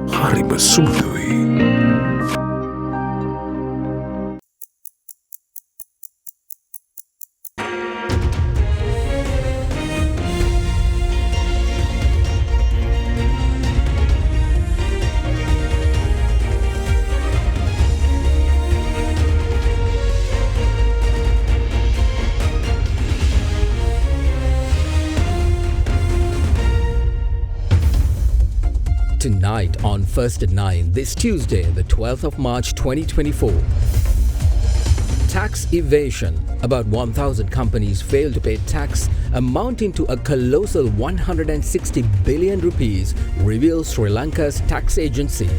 හරිම සුළුයි. Tonight on First at 9, this Tuesday, the 12th of March 2024. Tax evasion. About 1,000 companies failed to pay tax amounting to a colossal 160 billion rupees, reveals Sri Lanka's tax agency.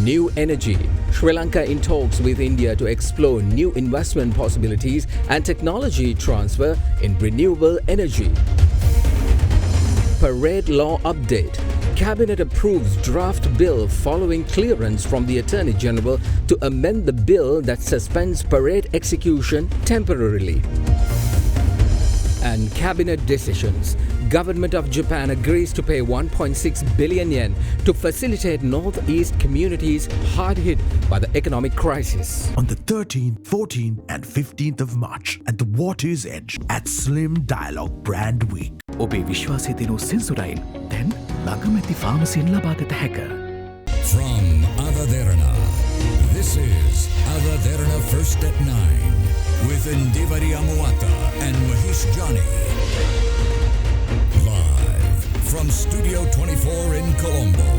New energy. Sri Lanka in talks with India to explore new investment possibilities and technology transfer in renewable energy. Parade law update. Cabinet approves draft bill following clearance from the Attorney General to amend the bill that suspends parade execution temporarily. And cabinet decisions. Government of Japan agrees to pay 1.6 billion yen to facilitate northeast communities hard hit by the economic crisis. On the 13th, 14th and 15th of March at the Water's Edge at Slim Dialogue Brand Week. ඔබේ විශ්වාසය දෙනු සෙන්සුරයින් දැන් ළඟමැති ෆාමසියෙන් ලබාගත හැක. From Ada Derana, this is Ada Derana First at 9 with Ndivari Amuata and Mahish Jani. Live from Studio 24 in Colombo.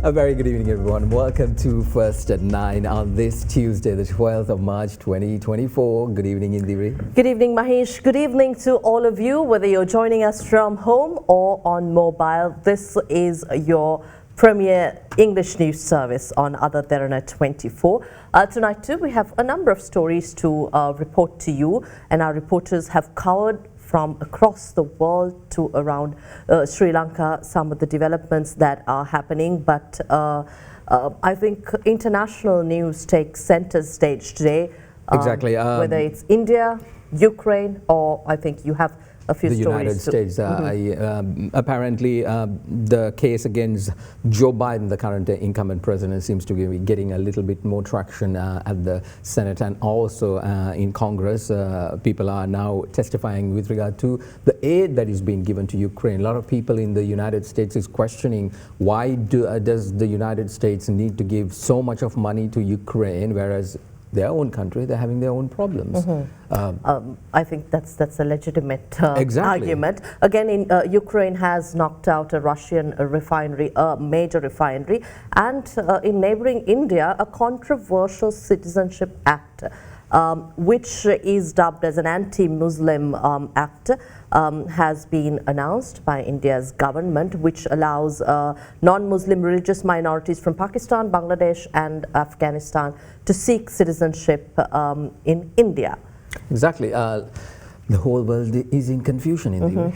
A very good evening, everyone. Welcome to First at 9 on this Tuesday, the 12th of March 2024. Good evening, Indiri. Good evening, Mahesh. Good evening to all of you, whether you're joining us from home or on mobile. This is your premier English news service on Ada Derana 24. Tonight, too, we have a number of stories to report to you, and our reporters have covered from across the world to around Sri Lanka, some of the developments that are happening. But I think international news takes center stage today. Exactly. Whether it's India, Ukraine, or I think you have a few the stories. United States. Apparently, the case against Joe Biden, the current incumbent president, seems to be getting a little bit more traction at the Senate and also in Congress. People are now testifying with regard to the aid that is being given to Ukraine. A lot of people in the United States is questioning why does the United States need to give so much of money to Ukraine, whereas their own country, they're having their own problems. I think that's a legitimate Exactly. argument. Again, Ukraine has knocked out a Russian refinery, a major refinery, and in neighboring India, a controversial Citizenship Act, which is dubbed as an anti-Muslim act, has been announced by India's government, which allows non-Muslim religious minorities from Pakistan, Bangladesh and Afghanistan to seek citizenship in India. Exactly. The whole world is in confusion in the way.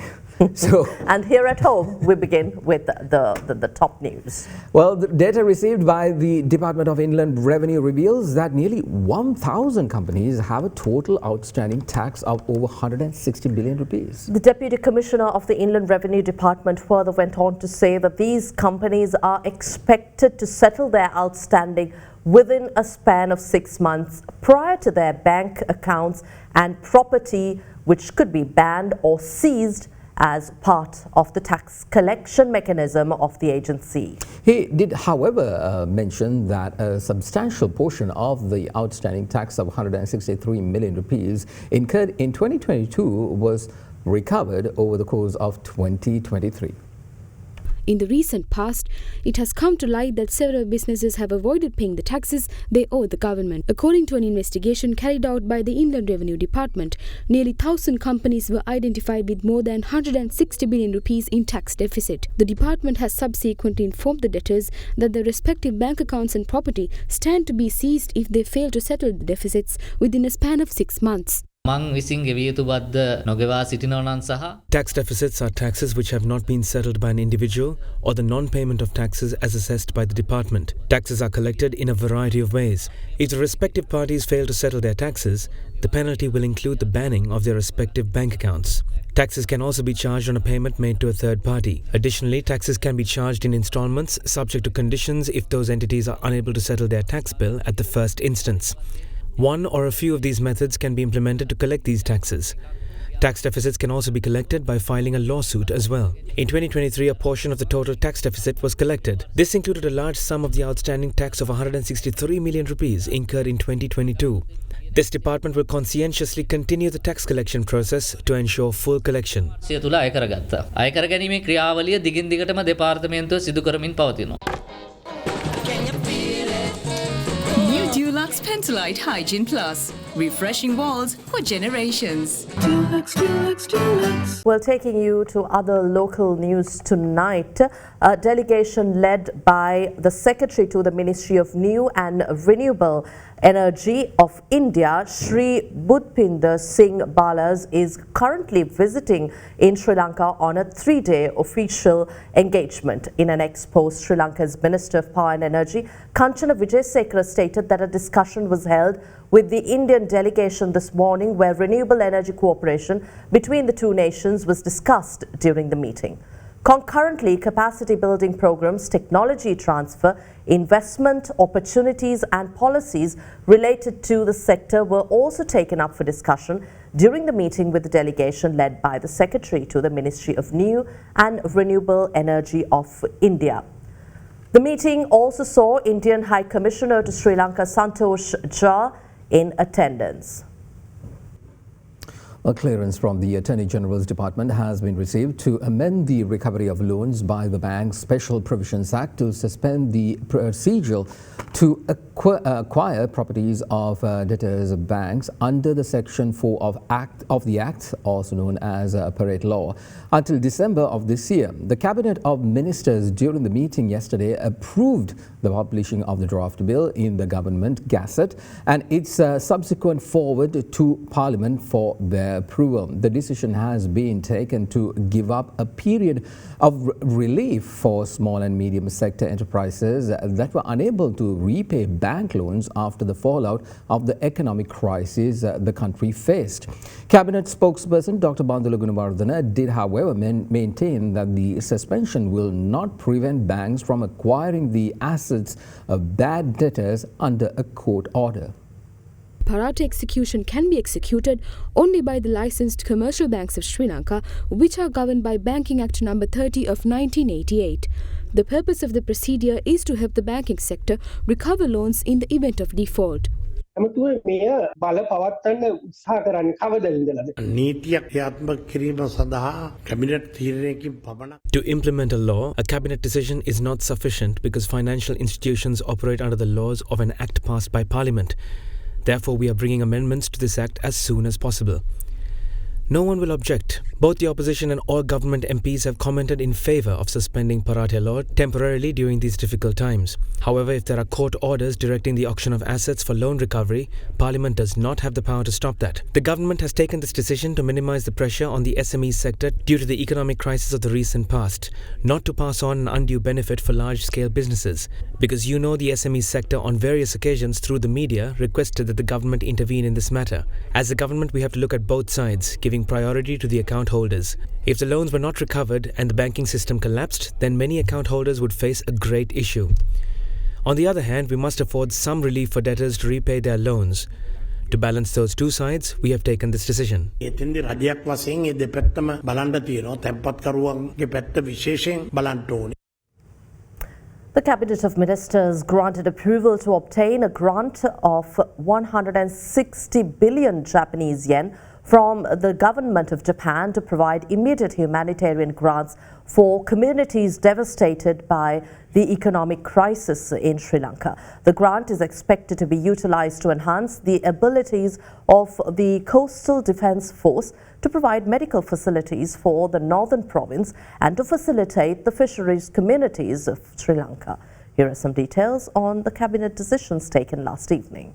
So, and here at home, we begin with the top news. Well, the data received by the Department of Inland Revenue reveals that nearly 1,000 companies have a total outstanding tax of over 160 billion rupees. The Deputy Commissioner of the Inland Revenue Department further went on to say that these companies are expected to settle their outstanding within a span of 6 months prior to their bank accounts and property, which could be banned or seized as part of the tax collection mechanism of the agency. He did, however, mention that a substantial portion of the outstanding tax of 163 million rupees incurred in 2022 was recovered over the course of 2023. In the recent past, it has come to light that several businesses have avoided paying the taxes they owe the government. According to an investigation carried out by the Inland Revenue Department, nearly 1,000 companies were identified with more than 160 billion rupees in tax deficit. The department has subsequently informed the debtors that their respective bank accounts and property stand to be seized if they fail to settle the deficits within a span of 6 months. Tax deficits are taxes which have not been settled by an individual or the non-payment of taxes as assessed by the department. Taxes are collected in a variety of ways. If the respective parties fail to settle their taxes, the penalty will include the banning of their respective bank accounts. Taxes can also be charged on a payment made to a third party. Additionally, taxes can be charged in installments subject to conditions if those entities are unable to settle their tax bill at the first instance. One or a few of these methods can be implemented to collect these taxes. Tax deficits can also be collected by filing a lawsuit as well. In 2023, a portion of the total tax deficit was collected. This included a large sum of the outstanding tax of 163 million rupees incurred in 2022. This department will conscientiously continue the tax collection process to ensure full collection. සිය තුල අය කරගත්තා. අය කර ගැනීමේ ක්‍රියාවලිය දිගින් දිගටම දෙපාර්තමේන්තුව සිදු කරමින් පවතිනවා. New Dulux Pentolite Hygiene Plus. Refreshing walls for generations. Well, taking you to other local news tonight, a delegation led by the Secretary to the Ministry of New and Renewable Energy of India, Sri Budpinder Singh Balas, is currently visiting in Sri Lanka on a 3-day official engagement. In an ex-post, Sri Lanka's Minister of Power and Energy, Kanchana Wijesekara, stated that a discussion was held with the Indian delegation this morning where renewable energy cooperation between the two nations was discussed during the meeting. Concurrently, capacity building programs, technology transfer, investment opportunities and policies related to the sector were also taken up for discussion during the meeting with the delegation led by the Secretary to the Ministry of New and Renewable Energy of India. The meeting also saw Indian High Commissioner to Sri Lanka Santosh Jha in attendance. A clearance from the Attorney General's Department has been received to amend the Recovery of Loans by the Bank's Special Provisions Act to suspend the procedure to acquire properties of debtors of banks under the Section 4 of the Act, also known as Parade Law, until December of this year. The Cabinet of Ministers during the meeting yesterday approved the publishing of the draft bill in the Government Gazette and its subsequent forward to Parliament for their approval. The decision has been taken to give up a period of relief for small and medium sector enterprises that were unable to repay bank loans after the fallout of the economic crisis the country faced. Cabinet spokesperson Dr. Bandula Gunawardena did, however, maintain that the suspension will not prevent banks from acquiring the assets of bad debtors under a court order. Parata execution can be executed only by the licensed commercial banks of Sri Lanka, which are governed by Banking Act No. 30 of 1988. The purpose of the procedure is to help the banking sector recover loans in the event of default. To implement a law, a cabinet decision is not sufficient because financial institutions operate under the laws of an act passed by Parliament. Therefore, we are bringing amendments to this act as soon as possible. No one will object. Both the opposition and all government MPs have commented in favour of suspending Parate law temporarily during these difficult times. However, if there are court orders directing the auction of assets for loan recovery, Parliament does not have the power to stop that. The government has taken this decision to minimise the pressure on the SME sector due to the economic crisis of the recent past, not to pass on an undue benefit for large-scale businesses. Because the SME sector on various occasions through the media requested that the government intervene in this matter. As a government, we have to look at both sides, giving priority to the account holders. If the loans were not recovered and the banking system collapsed, then many account holders would face a great issue. On the other hand, we must afford some relief for debtors to repay their loans. To balance those two sides, we have taken this decision. The Cabinet of Ministers granted approval to obtain a grant of 160 billion Japanese yen from the government of Japan to provide immediate humanitarian grants for communities devastated by the economic crisis in Sri Lanka. The grant is expected to be utilized to enhance the abilities of the Coastal Defence Force to provide medical facilities for the northern province and to facilitate the fisheries communities of Sri Lanka. Here are some details on the cabinet decisions taken last evening.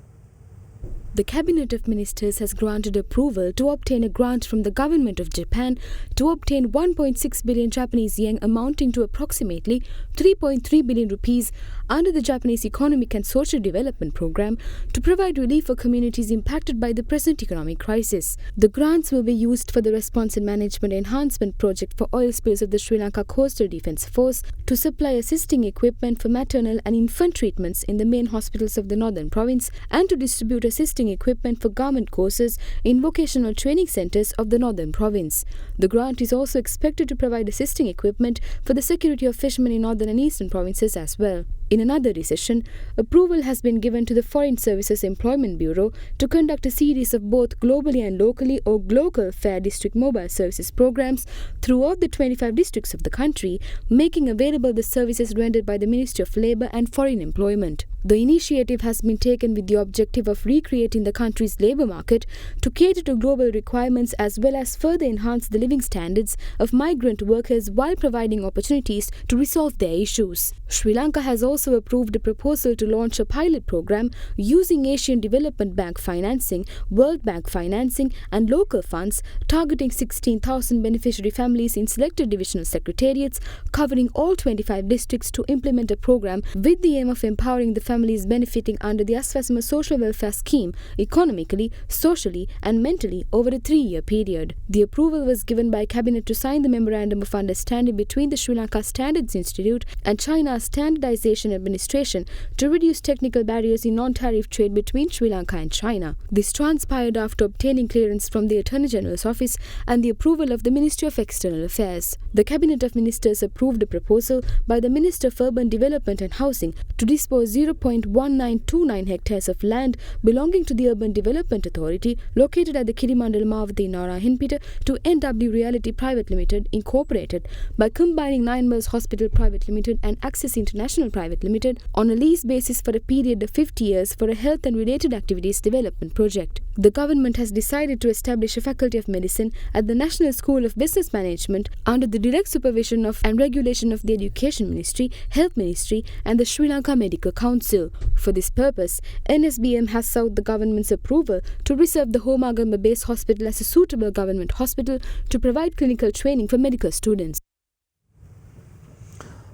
The Cabinet of Ministers has granted approval to obtain a grant from the Government of Japan to obtain 1.6 billion Japanese yen amounting to approximately 3.3 billion rupees under the Japanese Economic and Social Development Program to provide relief for communities impacted by the present economic crisis. The grants will be used for the Response and Management Enhancement Project for oil spills of the Sri Lanka Coastal Defence Force, to supply assisting equipment for maternal and infant treatments in the main hospitals of the Northern Province, and to distribute assisting equipment for garment courses in vocational training centres of the Northern Province. The grant is also expected to provide assisting equipment for the security of fishermen in Northern and Eastern provinces as well. In another decision, approval has been given to the Foreign Services Employment Bureau to conduct a series of both globally and locally or global fair district mobile services programs throughout the 25 districts of the country, making available the services rendered by the Ministry of Labour and Foreign Employment. The initiative has been taken with the objective of recreating the country's labour market to cater to global requirements as well as further enhance the living standards of migrant workers while providing opportunities to resolve their issues. Sri Lanka has also approved a proposal to launch a pilot program using Asian Development Bank financing, World Bank financing and local funds, targeting 16,000 beneficiary families in selected divisional secretariats covering all 25 districts to implement a program with the aim of empowering the families benefiting under the Aswasama Social Welfare Scheme economically, socially and mentally over a 3-year period. The approval was given by Cabinet to sign the Memorandum of Understanding between the Sri Lanka Standards Institute and China's Standardization Administration to reduce technical barriers in non-tariff trade between Sri Lanka and China. This transpired after obtaining clearance from the Attorney General's office and the approval of the Ministry of External Affairs. The Cabinet of Ministers approved a proposal by the Minister of Urban Development and Housing to dispose 0.1929 hectares of land belonging to the Urban Development Authority located at the Kirimandala Mawati Narayanpita to NW Reality Private Limited Incorporated by combining 9 Mills Hospital Private Limited and Access International Private Limited on a lease basis for a period of 50 years for a health and related activities development project. The government has decided to establish a Faculty of Medicine at the National School of Business Management under the direct supervision of and regulation of the Education Ministry, Health Ministry and the Sri Lanka Medical Council. For this purpose, NSBM has sought the government's approval to reserve the Homagamba Base Hospital as a suitable government hospital to provide clinical training for medical students.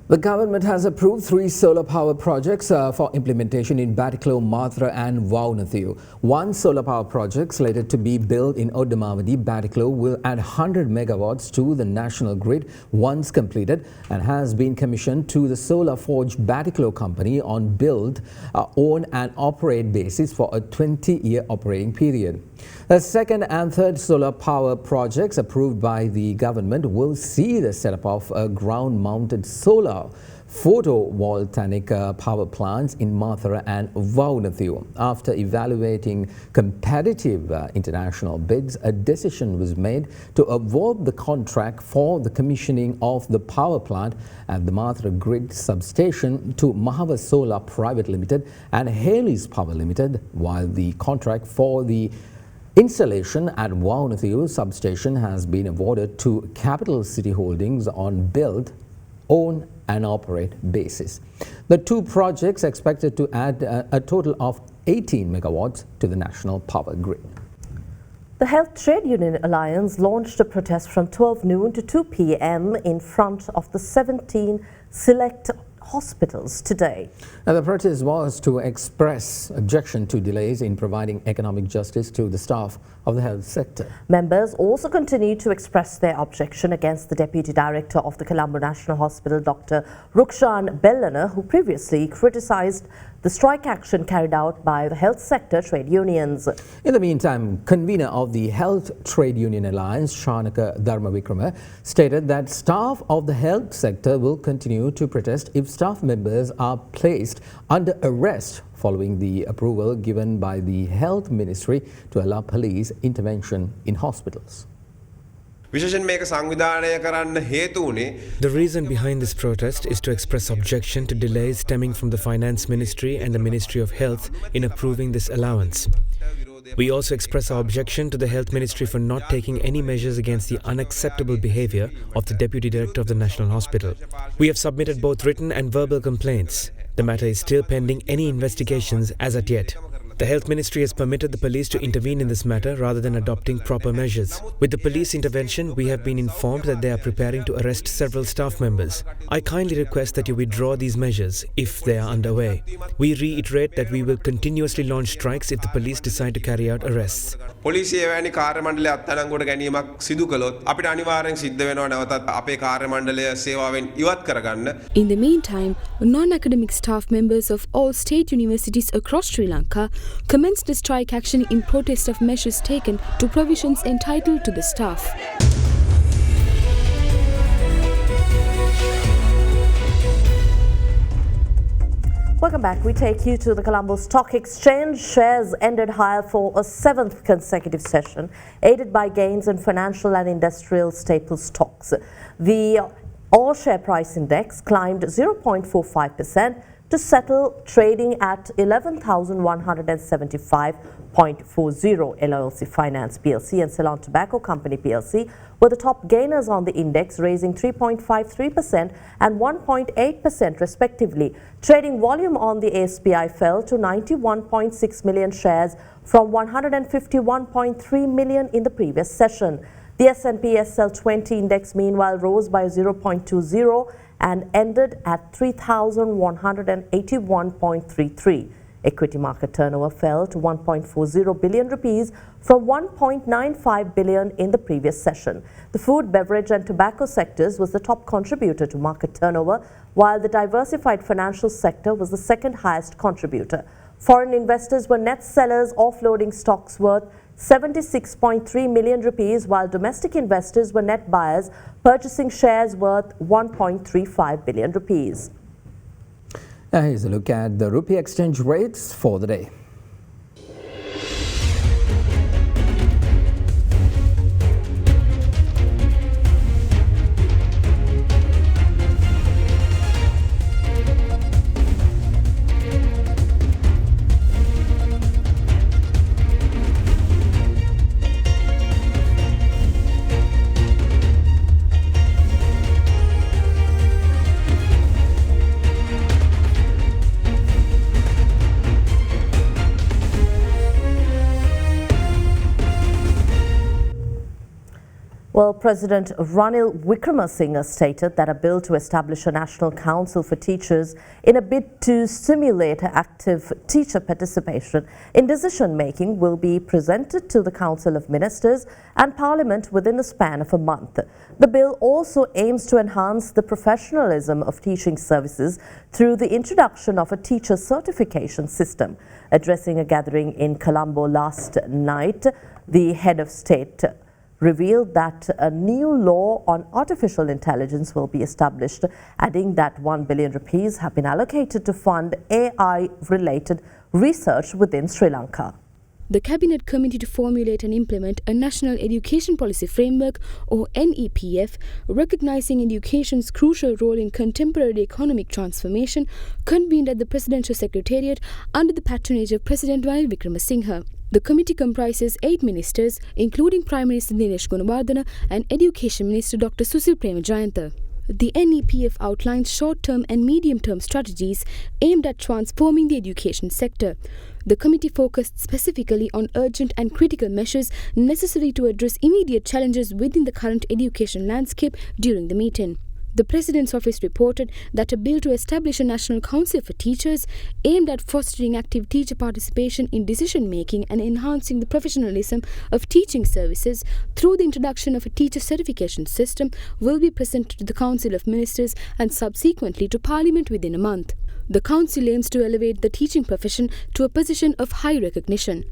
The government has approved 3 solar power projects for implementation in Batticaloa, Mathura and Vaunathiu. One solar power project slated to be built in Oddamavadi, Batticaloa will add 100 megawatts to the national grid once completed and has been commissioned to the Solar Forge Batticaloa company on build, own and operate basis for a 20-year operating period. The second and third solar power projects approved by the government will see the setup of ground-mounted solar photovoltaic power plants in Mathura and Vaunathiu. After evaluating competitive international bids, a decision was made to award the contract for the commissioning of the power plant at the Mathura grid substation to Mahava Solar Private Limited and Haley's Power Limited, while the contract for the installation at Vaunathiu substation has been awarded to Capital City Holdings on build, own and operate basis. The 2 projects expected to add a total of 18 megawatts to the national power grid. The Health Trade Union Alliance launched a protest from 12 noon to 2 p.m. in front of the 17 select hospitals today. Now, the protest was to express objection to delays in providing economic justice to the staff of the health sector. Members also continued to express their objection against the Deputy Director of the Colombo National Hospital, Dr. Rukshan Bellana, who previously criticised the strike action carried out by the health sector trade unions. In the meantime, convener of the Health Trade Union Alliance, Shanaka Dharmavikrama, stated that staff of the health sector will continue to protest if staff members are placed under arrest following the approval given by the Health Ministry to allow police intervention in hospitals. The reason behind this protest is to express objection to delays stemming from the Finance Ministry and the Ministry of Health in approving this allowance. We also express our objection to the Health Ministry for not taking any measures against the unacceptable behaviour of the Deputy Director of the National Hospital. We have submitted both written and verbal complaints. The matter is still pending any investigations as at yet. The Health Ministry has permitted the police to intervene in this matter rather than adopting proper measures. With the police intervention, we have been informed that they are preparing to arrest several staff members. I kindly request that you withdraw these measures if they are underway. We reiterate that we will continuously launch strikes if the police decide to carry out arrests. පොලිසිය එවැනි කාර්ය මණ්ඩලය අත්අඩංගුවට ගැනීමක් සිදු කළොත් අපිට අනිවාර්යෙන් සිද්ධ වෙනවා නැවතත් අපේ කාර්ය මණ්ඩලය සේවාවෙන් ඉවත් කරගන්න. In the meantime, non-academic staff members of all state universities across Sri Lanka commenced a strike action in protest of measures taken to provisions entitled to the staff. Welcome back. We take you to the Colombo Stock Exchange. Shares ended higher for a 7th consecutive session, aided by gains in financial and industrial staple stocks. The all-share price index climbed 0.45% to settle trading at 11,175.40. LLC Finance PLC and Ceylon Tobacco Company PLC were the top gainers on the index, raising 3.53% and 1.8% respectively. Trading volume on the ASPI fell to 91.6 million shares from 151.3 million in the previous session. The S&P SL20 index meanwhile rose by 0.20 and ended at 3,181.33. Equity market turnover fell to 1.40 billion rupees from 1.95 billion in the previous session. The food, beverage and tobacco sectors was the top contributor to market turnover, while the diversified financial sector was the second highest contributor. Foreign investors were net sellers, offloading stocks worth 76.3 million rupees, while domestic investors were net buyers, purchasing shares worth 1.35 billion rupees. Here's a look at the rupee exchange rates for the day. Well, President Ranil Wickremesinghe stated that a bill to establish a national council for teachers in a bid to stimulate active teacher participation in decision-making will be presented to the Council of Ministers and Parliament within the span of a month. The bill also aims to enhance the professionalism of teaching services through the introduction of a teacher certification system. Addressing a gathering in Colombo last night, the head of state revealed that a new law on artificial intelligence will be established, adding that 1 billion rupees have been allocated to fund AI-related research within Sri Lanka. The Cabinet Committee to formulate and implement a National Education Policy Framework, or NEPF, recognizing education's crucial role in contemporary economic transformation, convened at the Presidential Secretariat under the patronage of President Ranil Wickremesinghe. The committee comprises 8 ministers, including Prime Minister Dinesh Gunawardena and Education Minister Dr. Susil Premajayantha. The NEPF outlines short-term and medium-term strategies aimed at transforming the education sector. The committee focused specifically on urgent and critical measures necessary to address immediate challenges within the current education landscape during the meeting. The President's office reported that a bill to establish a National Council for Teachers aimed at fostering active teacher participation in decision-making and enhancing the professionalism of teaching services through the introduction of a teacher certification system will be presented to the Council of Ministers and subsequently to Parliament within a month. The Council aims to elevate the teaching profession to a position of high recognition.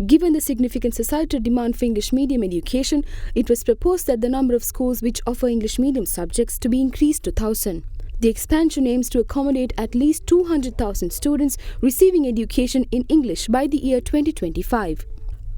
Given the significant societal demand for English medium education, it was proposed that the number of schools which offer English medium subjects to be increased to 1,000. The expansion aims to accommodate at least 200,000 students receiving education in English by the year 2025.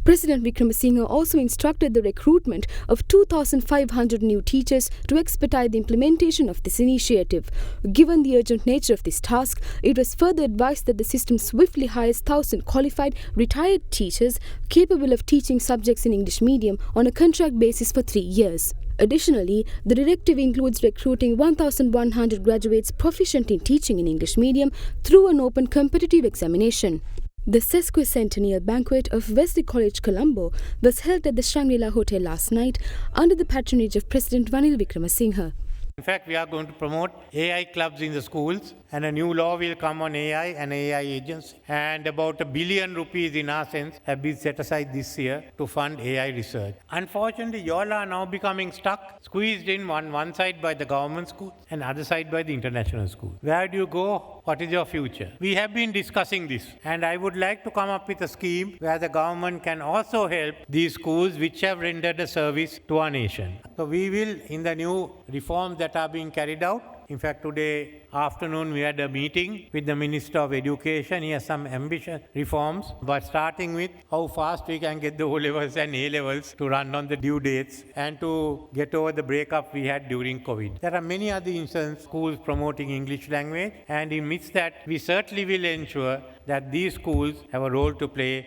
President Wickremesinghe also instructed the recruitment of 2,500 new teachers to expedite the implementation of this initiative. Given the urgent nature of this task, it was further advised that the system swiftly hires 1,000 qualified retired teachers capable of teaching subjects in English medium on a contract basis for 3 years. Additionally, the directive includes recruiting 1,100 graduates proficient in teaching in English medium through an open competitive examination. The sesquicentennial banquet of Wesley College, Colombo was held at the Shangri-La Hotel last night under the patronage of President Ranil Wickremesinghe. In fact, we are going to promote AI clubs in the schools, and a new law will come on AI and AI agents. And about ₹1 billion in our sense have been set aside this year to fund AI research. Unfortunately, you all are now becoming stuck, squeezed in one side by the government school and other side by the international school. Where do you go? What is your future? We have been discussing this, and I would like to come up with a scheme where the government can also help these schools which have rendered a service to our nation. So we will, in the new reforms that are being carried out, in fact, today afternoon we had a meeting with the Minister of Education. He has some ambitious reforms, but starting with how fast we can get the O-levels and A-levels to run on the due dates and to get over the breakup we had during COVID. There are many other instances, schools promoting English language, and in midst that we certainly will ensure that these schools have a role to play.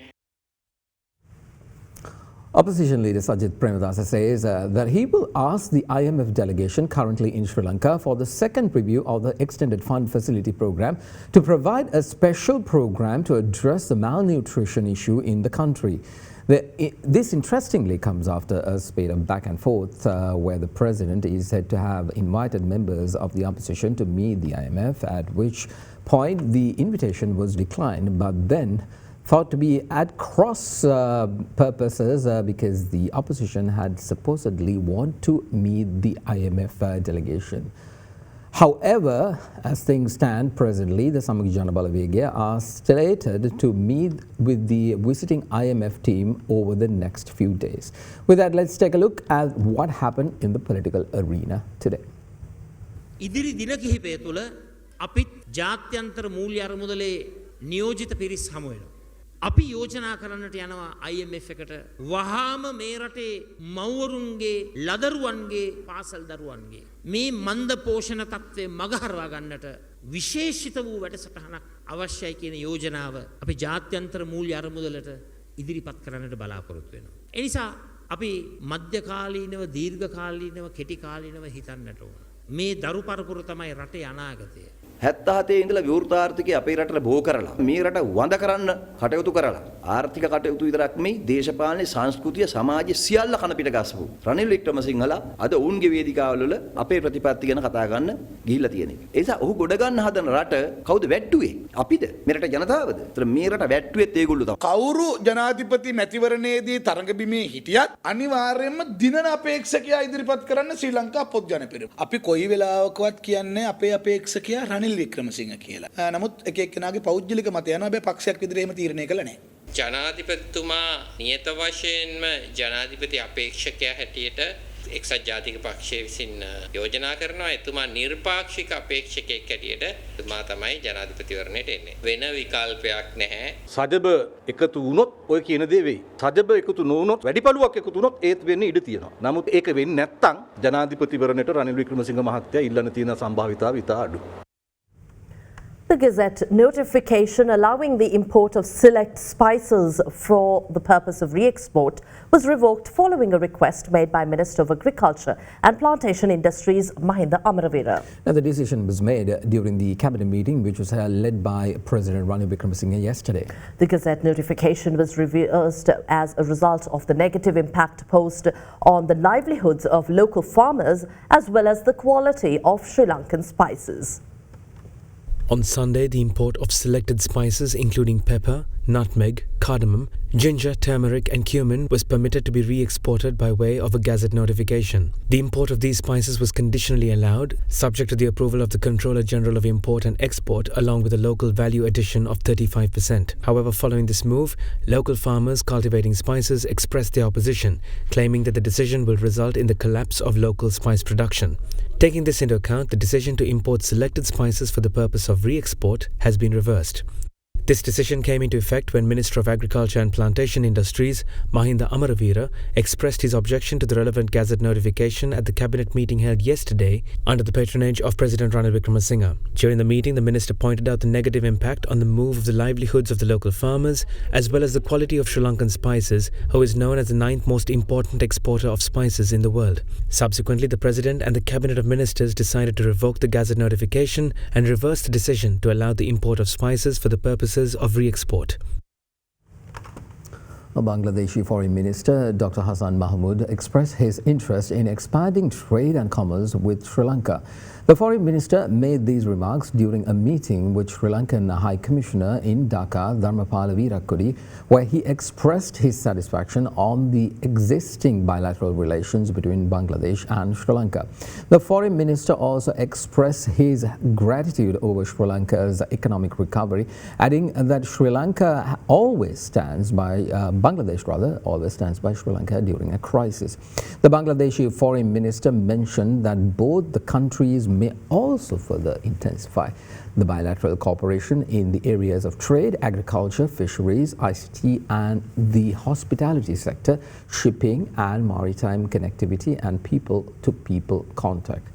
Opposition leader Sajith Premadasa says that he will ask the IMF delegation currently in Sri Lanka for the second review of the Extended Fund Facility Program to provide a special program to address the malnutrition issue in the country. This interestingly comes after a spate of back and forth where the president is said to have invited members of the opposition to meet the IMF, at which point the invitation was declined, but then thought to be at cross purposes because the opposition had supposedly want to meet the IMF delegation. However, as things stand presently, the Samaggi Jana Balawegaya are slated to meet with the visiting IMF team over the next few days. With that, let's take a look at what happened in the political arena today. ඉදිරි දින කිහිපය තුළ අපිත් ජාත්‍යන්තර මූල්‍ය අරමුදලේ නියෝජිත පිරිස් හමු වෙනවා. අපි යෝජනා කරන්නට යනවා IMF එකට වහාම මේ රටේ මව්වරුන්ගේ ලදරුවන්ගේ පාසල් දරුවන්ගේ මේ මන්ද පෝෂණ තත්ත්වය මගහරවා ගන්නට විශේෂිත වූ වැඩසටහනක් අවශ්‍යයි කියන යෝජනාව අපි ජාත්‍යන්තර මූල්‍ය අරමුදලට ඉදිරිපත් කරන්නට බලාපොරොත්තු වෙනවා. ඒ නිසා අපි මධ්‍යකාලීනව දීර්ඝකාලීනව කෙටි කාලීනව හිතන්නට ඕන. මේ දරු පරපුර තමයි රටේ අනාගතය. 77 ඉඳලා විවෘත ආර්ථිකය අපේ රටට බෝ කරලා මේ රට වඳ කරන්න කටයුතු කරලා ආර්ථික කටයුතු විතරක් නෙමෙයි දේශපාලන සංස්කෘතිය සමාජය සියල්ල කන පිට ගස්සපු රනිල් වික්‍රමසිංහලා අද ඔවුන්ගේ වේදිකාවල අපේ ප්‍රතිපත්ති ගැන කතා ගන්න ගිහිල්ලා තියෙන එක. ඒ නිසා ඔහු ගොඩ ගන්න හදන රට කවුද වැට්ටුවේ? අපිද? මේ රට ජනතාවද? ඒතර මේ රට වැට්ටුවෙත් ඒගොල්ලෝ තමයි. කවුරු ජනාධිපති මැතිවරණයේදී තරඟ බිමේ හිටියත් අනිවාර්යයෙන්ම දිනන අපේක්ෂකයා ඉදිරිපත් කරන්න ශ්‍රී ලංකා පොත් ජන පෙරමුණ. අපි කොයි වෙලාවකවත් කියන්නේ අපේ අපේක්ෂකයා රනිල් වික්‍රමසිංහ කියලා. නමුත් එක එක්කෙනාගේ පෞද්ගලික මතය යනවා. හැබැයි පක්ෂයක් විදිහට එහෙම තීරණය කළා නැහැ. ජනාධිපතිතුමා නියත වශයෙන්ම ජනාධිපති අපේක්ෂකයා හැටියට එක්සත් ජාතික පක්ෂය විසින් යෝජනා කරනවා. එතුමා නිර්පාක්ෂික අපේක්ෂකයෙක් හැටියට එතුමා තමයි ජනාධිපතිවරණයට එන්නේ. වෙන විකල්පයක් නැහැ. සජබ එකතු වුණොත් ඔය කියන දේ වෙයි. සජබ එකතු නොවුනොත් වැඩිපළුවක් එකතු වුණොත් ඒත් වෙන්නේ ඉඩ තියෙනවා. නමුත් ඒක වෙන්නේ නැත්නම් ජනාධිපතිවරණයට රනිල් වික්‍රමසිංහ මහත්තයා ඉල්ලන තියෙන සම්භාවිතාව ඉතා අඩුයි. The Gazette notification allowing the import of select spices for the purpose of re-export was revoked following a request made by Minister of Agriculture and Plantation Industries Mahinda Amaravira. Now, the decision was made during the cabinet meeting which was led by President Ranil Wickremesinghe yesterday. The Gazette notification was reversed as a result of the negative impact posed on the livelihoods of local farmers as well as the quality of Sri Lankan spices. On Sunday, the import of selected spices including pepper, nutmeg, cardamom, ginger, turmeric and cumin was permitted to be re-exported by way of a Gazette notification. The import of these spices was conditionally allowed, subject to the approval of the Controller General of Import and Export along with a local value addition of 35%. However, following this move, local farmers cultivating spices expressed their opposition, claiming that the decision will result in the collapse of local spice production. Taking this into account, the decision to import selected spices for the purpose of re-export has been reversed. This decision came into effect when Minister of Agriculture and Plantation Industries, Mahinda Amaravira, expressed his objection to the relevant Gazette notification at the cabinet meeting held yesterday under the patronage of President Ranil Wickremesinghe. During the meeting, the minister pointed out the negative impact on the move of the livelihoods of the local farmers, as well as the quality of Sri Lankan spices, who is known as the 9th most important exporter of spices in the world. Subsequently, the President and the Cabinet of Ministers decided to revoke the Gazette notification and reverse the decision to allow the import of spices for the purposes of re-export. Bangladeshi Foreign Minister Dr. Hassan Mahmood expressed his interest in expanding trade and commerce with Sri Lanka. The Foreign Minister made these remarks during a meeting with Sri Lankan High Commissioner in Dhaka, Dharmapala Weerakkudi, where he expressed his satisfaction on the existing bilateral relations between Bangladesh and Sri Lanka. The Foreign Minister also expressed his gratitude over Sri Lanka's economic recovery, adding that Bangladesh always stands by Sri Lanka during a crisis. The Bangladeshi Foreign Minister mentioned that both the countries may also further intensify the bilateral cooperation in the areas of trade, agriculture, fisheries, ICT and the hospitality sector, shipping and maritime connectivity and people-to-people contact.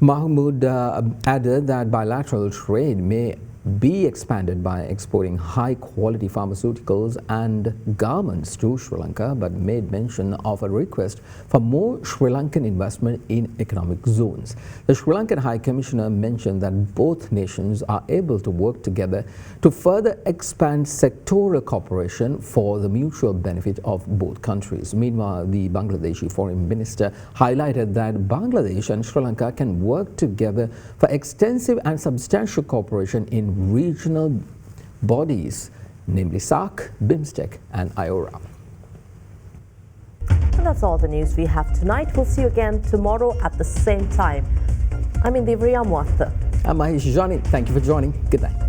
Mahmood added that bilateral trade may be expanded by exporting high-quality pharmaceuticals and garments to Sri Lanka, but made mention of a request for more Sri Lankan investment in economic zones. The Sri Lankan High Commissioner mentioned that both nations are able to work together to further expand sectoral cooperation for the mutual benefit of both countries. Meanwhile, the Bangladeshi Foreign Minister highlighted that Bangladesh and Sri Lanka can work together for extensive and substantial cooperation in regional bodies, namely SAARC, BIMSTEC and IORA. And that's all the news we have tonight. We'll see you again tomorrow at the same time. I'm Indivri Amwatha. I'm Mahesh Jani. Thank you for joining. Good night.